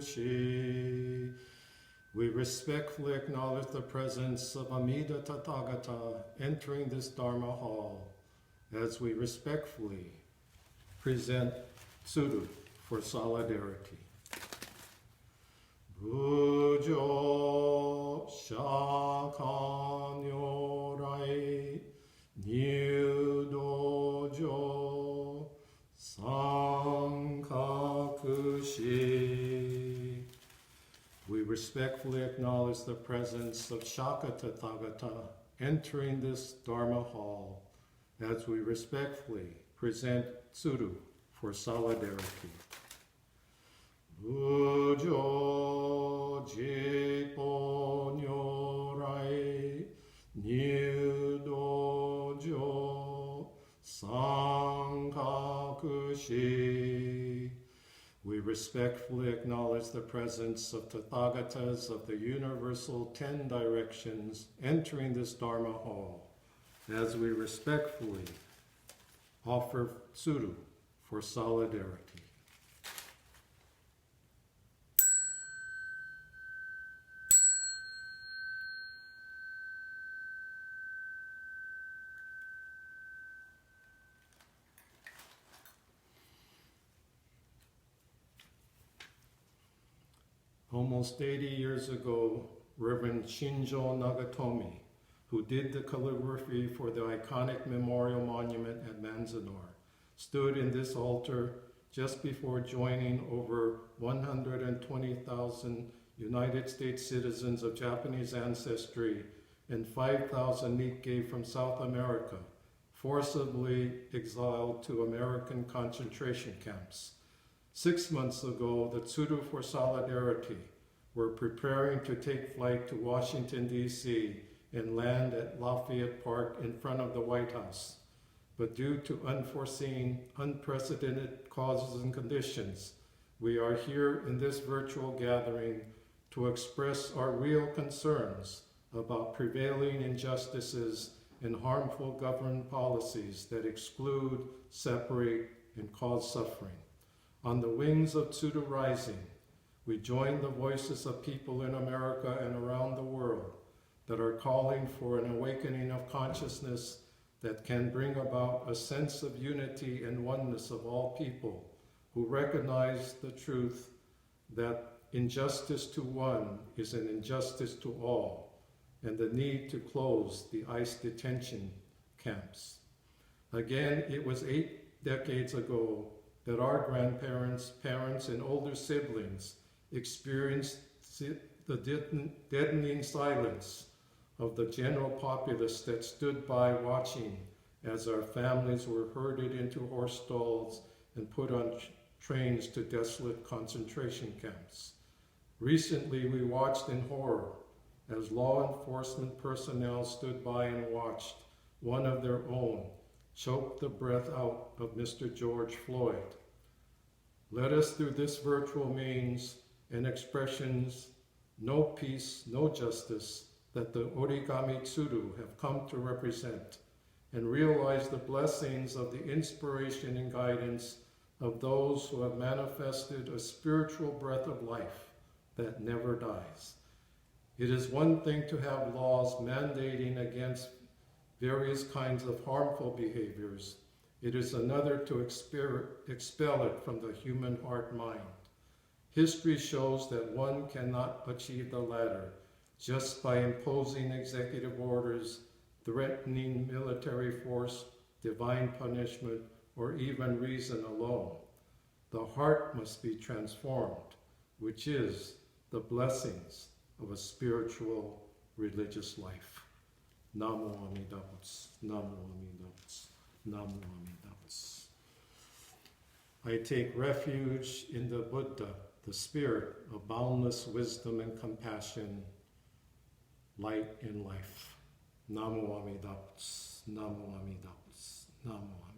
Kushi. We respectfully acknowledge the presence of Amida Tathagata entering this Dharma hall as we respectfully present Tsuru for solidarity. Bujo Shakan Yorai New Dojo Sankakushi. We respectfully acknowledge the presence of Shaka Tathagata entering this Dharma hall as we respectfully present Tsuru for solidarity. Bujo Jikpo Nyorai New Dojo Sankakushi. We respectfully acknowledge the presence of Tathagatas of the Universal 10 Directions entering this Dharma hall as we respectfully offer Tsuru for solidarity. Almost 80 years ago, Reverend Shinjo Nagatomi, who did the calligraphy for the iconic memorial monument at Manzanar, stood in this altar just before joining over 120,000 United States citizens of Japanese ancestry and 5,000 Nikkei from South America, forcibly exiled to American concentration camps. 6 months ago, the Tsuru for Solidarity were preparing to take flight to Washington, D.C. and land at Lafayette Park in front of the White House. But due to unforeseen, unprecedented causes and conditions, we are here in this virtual gathering to express our real concerns about prevailing injustices and harmful government policies that exclude, separate, and cause suffering. On the wings of Tsuru Rising, we join the voices of people in America and around the world that are calling for an awakening of consciousness that can bring about a sense of unity and oneness of all people who recognize the truth that injustice to one is an injustice to all, and the need to close the ICE detention camps. Again, it was 8 decades ago that our grandparents, parents, and older siblings experienced the deadening silence of the general populace that stood by watching as our families were herded into horse stalls and put on trains to desolate concentration camps. Recently, we watched in horror as law enforcement personnel stood by and watched one of their own choke the breath out of Mr. George Floyd. Let us, through this virtual means and expressions, no peace, no justice, that the Origami Tsuru have come to represent, and realize the blessings of the inspiration and guidance of those who have manifested a spiritual breath of life that never dies. It is one thing to have laws mandating against various kinds of harmful behaviors. It is another to expel it from the human heart-mind. History shows that one cannot achieve the latter just by imposing executive orders, threatening military force, divine punishment, or even reason alone. The heart must be transformed, which is the blessings of a spiritual religious life. Namo Amida Butsu, Namo Amida Butsu, Namo Amida Butsu. I take refuge in the Buddha, the spirit of boundless wisdom and compassion, light and life. Namo Amida Butsu, Namo Amida Butsu, Namo Amida Butsu.